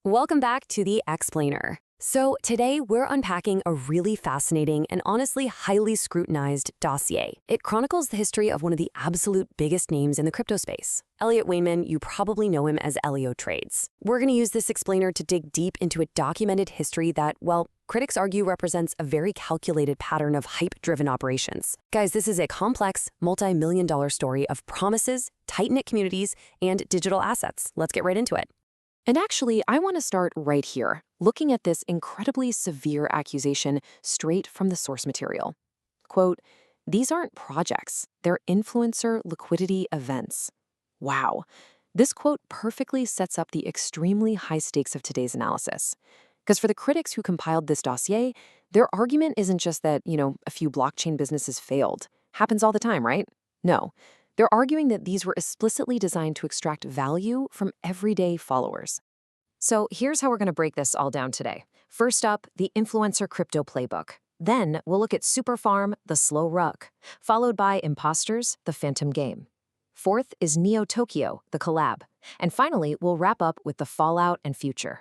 Welcome back to the Explainer. So today we're unpacking a really fascinating and honestly highly scrutinized dossier. It chronicles the history of one of the absolute biggest names in the crypto space. Elliot Wainman, you probably know him as Elliotrades. We're going to use this explainer to dig deep into a documented history that, well, critics argue represents a very calculated pattern of hype-driven operations. Guys, this is a complex, multi-million-dollar story of promises, tight-knit communities, and digital assets. Let's get right into it. And actually, I want to start right here, looking at this incredibly severe accusation straight from the source material. Quote, "These aren't projects, they're influencer liquidity events." Wow. This quote perfectly sets up the extremely high stakes of today's analysis. Because for the critics who compiled this dossier, their argument isn't just that, a few blockchain businesses failed. Happens all the time, right? No. They're arguing that these were explicitly designed to extract value from everyday followers. So here's how we're going to break this all down today. First up, the influencer crypto playbook. Then we'll look at Superfarm, the slow rug, followed by Imposters, the phantom game. Fourth is Neo Tokyo, the collab. And finally, we'll wrap up with the fallout and future.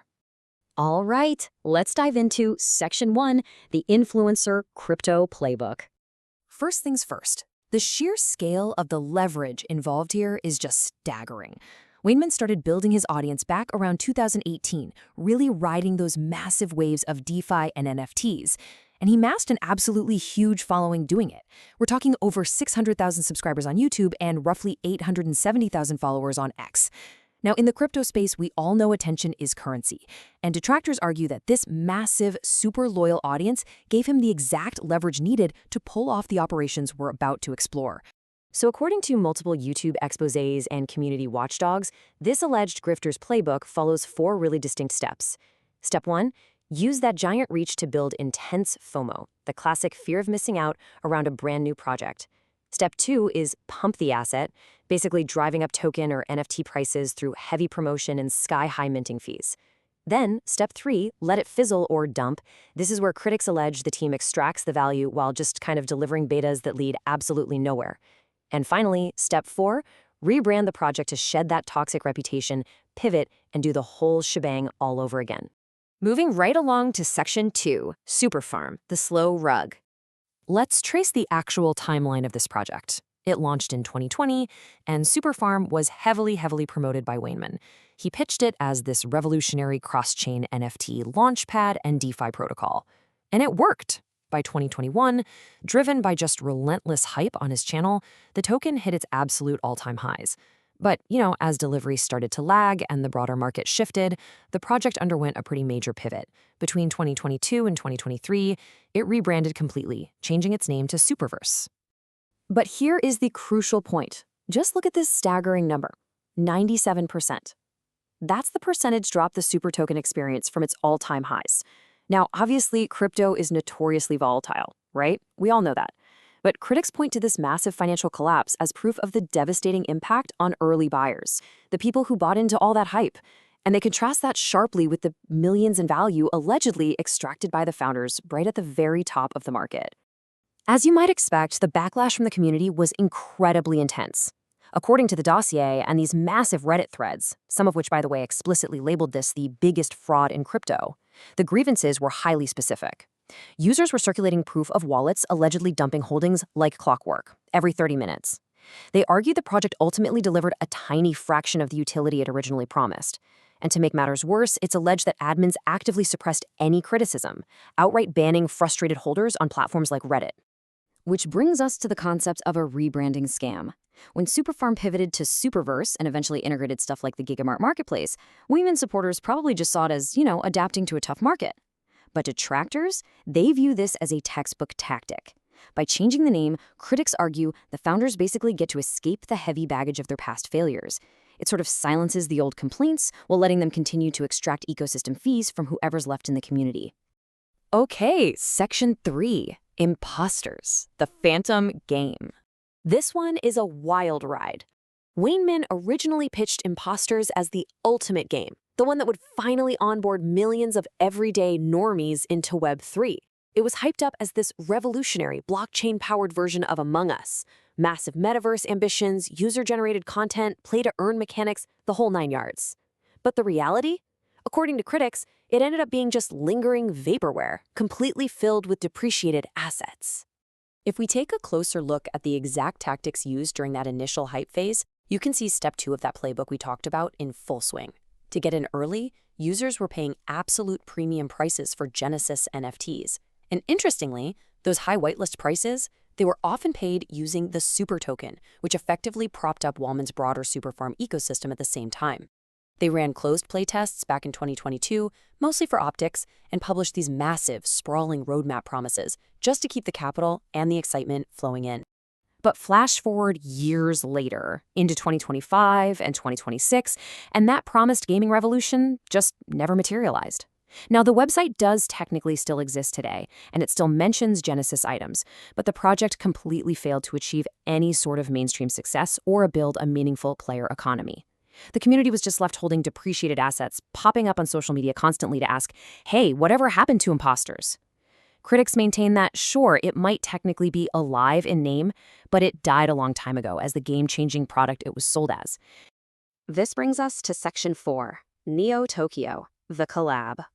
All right, let's dive into Section 1, the influencer crypto playbook. First things first. The sheer scale of the leverage involved here is just staggering. Wainman started building his audience back around 2018, really riding those massive waves of DeFi and NFTs. And he amassed an absolutely huge following doing it. We're talking over 600,000 subscribers on YouTube and roughly 870,000 followers on X. Now, in the crypto space, we all know attention is currency, and detractors argue that this massive, super loyal audience gave him the exact leverage needed to pull off the operations we're about to explore. So according to multiple YouTube exposés and community watchdogs, this alleged grifter's playbook follows 4 really distinct steps. Step 1, use that giant reach to build intense FOMO, the classic fear of missing out around a brand new project. Step 2 is pump the asset, basically driving up token or NFT prices through heavy promotion and sky-high minting fees. Then, step 3, let it fizzle or dump. This is where critics allege the team extracts the value while just kind of delivering betas that lead absolutely nowhere. And finally, step 4, rebrand the project to shed that toxic reputation, pivot, and do the whole shebang all over again. Moving right along to Section 2, Superfarm, the slow rug. Let's trace the actual timeline of this project. It launched in 2020, and Superfarm was heavily promoted by Wainman. He pitched it as this revolutionary cross-chain NFT launchpad and DeFi protocol. And it worked. By 2021, driven by just relentless hype on his channel, the token hit its absolute all-time highs. But, as delivery started to lag and the broader market shifted, the project underwent a pretty major pivot. Between 2022 and 2023, it rebranded completely, changing its name to Superverse. But here is the crucial point. Just look at this staggering number, 97%. That's the percentage drop the super token experienced from its all-time highs. Now, obviously, crypto is notoriously volatile, right? We all know that. But critics point to this massive financial collapse as proof of the devastating impact on early buyers, the people who bought into all that hype. And they contrast that sharply with the millions in value allegedly extracted by the founders right at the very top of the market. As you might expect, the backlash from the community was incredibly intense. According to the dossier and these massive Reddit threads, some of which, by the way, explicitly labeled this the biggest fraud in crypto, the grievances were highly specific. Users were circulating proof of wallets allegedly dumping holdings like clockwork every 30 minutes. They argued the project ultimately delivered a tiny fraction of the utility it originally promised. And to make matters worse, it's alleged that admins actively suppressed any criticism, outright banning frustrated holders on platforms like Reddit. Which brings us to the concept of a rebranding scam. When Superfarm pivoted to Superverse and eventually integrated stuff like the Gigamart Marketplace, Wainman supporters probably just saw it as, adapting to a tough market. But detractors, they view this as a textbook tactic. By changing the name, critics argue the founders basically get to escape the heavy baggage of their past failures. It sort of silences the old complaints while letting them continue to extract ecosystem fees from whoever's left in the community. Okay, Section 3, Imposters, the phantom game. This one is a wild ride. Wainman originally pitched Imposters as the ultimate game, the one that would finally onboard millions of everyday normies into Web3. It was hyped up as this revolutionary blockchain-powered version of Among Us. Massive metaverse ambitions, user-generated content, play-to-earn mechanics, the whole 9 yards. But the reality? According to critics, it ended up being just lingering vaporware, completely filled with depreciated assets. If we take a closer look at the exact tactics used during that initial hype phase, you can see step 2 of that playbook we talked about in full swing. To get in early, users were paying absolute premium prices for Genesis NFTs. And interestingly, those high whitelist prices, they were often paid using the super token, which effectively propped up Wainman's broader superfarm ecosystem at the same time. They ran closed playtests back in 2022, mostly for optics, and published these massive, sprawling roadmap promises just to keep the capital and the excitement flowing in. But flash forward years later, into 2025 and 2026, and that promised gaming revolution just never materialized. Now, the website does technically still exist today, and it still mentions Genesis items, but the project completely failed to achieve any sort of mainstream success or build a meaningful player economy. The community was just left holding depreciated assets, popping up on social media constantly to ask, hey, whatever happened to imposters? Critics maintain that, sure, it might technically be alive in name, but it died a long time ago as the game-changing product it was sold as. This brings us to Section 4, Neo Tokyo, the collab.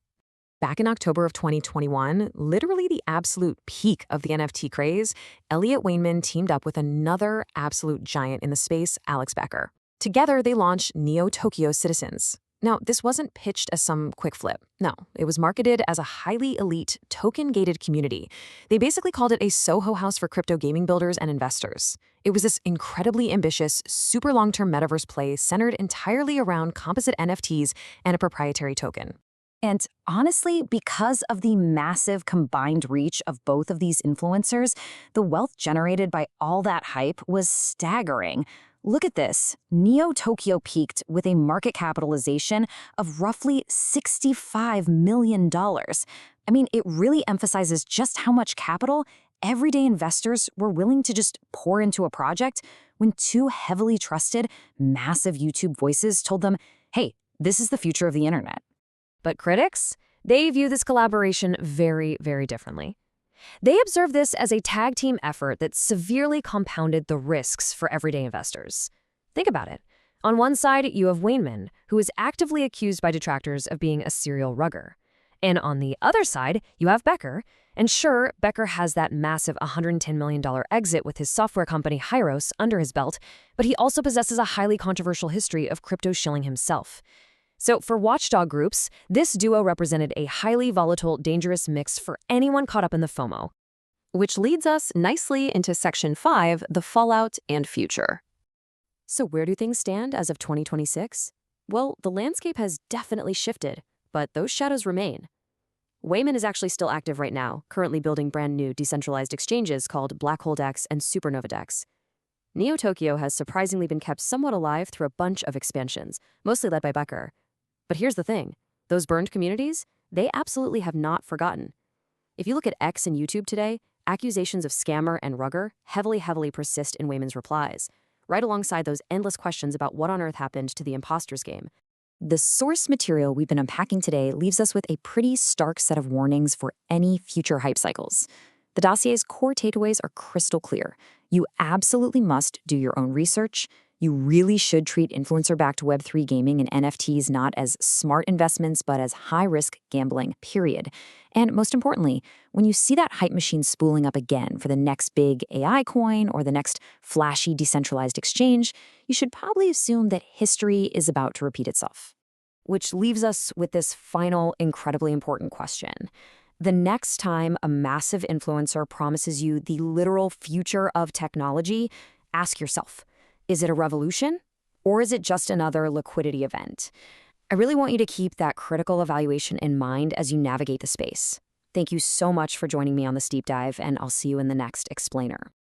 Back in October of 2021, literally the absolute peak of the NFT craze, Elliot Wainman teamed up with another absolute giant in the space, Alex Becker. Together, they launched Neo Tokyo Citizens. Now, this wasn't pitched as some quick flip. No, it was marketed as a highly elite, token-gated community. They basically called it a Soho house for crypto gaming builders and investors. It was this incredibly ambitious, super long-term metaverse play centered entirely around composite NFTs and a proprietary token. And honestly, because of the massive combined reach of both of these influencers, the wealth generated by all that hype was staggering. Look at this. Neo Tokyo peaked with a market capitalization of roughly $65 million. I mean, it really emphasizes just how much capital everyday investors were willing to just pour into a project when two heavily trusted, massive YouTube voices told them, hey, this is the future of the internet. But critics, they view this collaboration very, very differently. They observe this as a tag team effort that severely compounded the risks for everyday investors. Think about it. On one side, you have Wainman, who is actively accused by detractors of being a serial rugger. And on the other side, you have Becker. And sure, Becker has that massive $110 million exit with his software company Hyros under his belt, but he also possesses a highly controversial history of crypto shilling himself. So for watchdog groups, this duo represented a highly volatile, dangerous mix for anyone caught up in the FOMO. Which leads us nicely into Section 5, the fallout and future. So where do things stand as of 2026? Well, the landscape has definitely shifted, but those shadows remain. Wainman is actually still active right now, currently building brand new decentralized exchanges called Black Hole DEX and Supernova DEX. Neo Tokyo has surprisingly been kept somewhat alive through a bunch of expansions, mostly led by Becker. But here's the thing, those burned communities, they absolutely have not forgotten. If you look at X and YouTube today, accusations of scammer and rugger heavily persist in Wainman's replies, right alongside those endless questions about what on earth happened to the imposters game. The source material we've been unpacking today leaves us with a pretty stark set of warnings for any future hype cycles. The dossier's core takeaways are crystal clear. You absolutely must do your own research. You really should treat influencer-backed Web3 gaming and NFTs not as smart investments, but as high-risk gambling, period. And most importantly, when you see that hype machine spooling up again for the next big AI coin or the next flashy decentralized exchange, you should probably assume that history is about to repeat itself. Which leaves us with this final, incredibly important question. The next time a massive influencer promises you the literal future of technology, ask yourself, is it a revolution, or is it just another liquidity event? I really want you to keep that critical evaluation in mind as you navigate the space. Thank you so much for joining me on this deep dive, and I'll see you in the next explainer.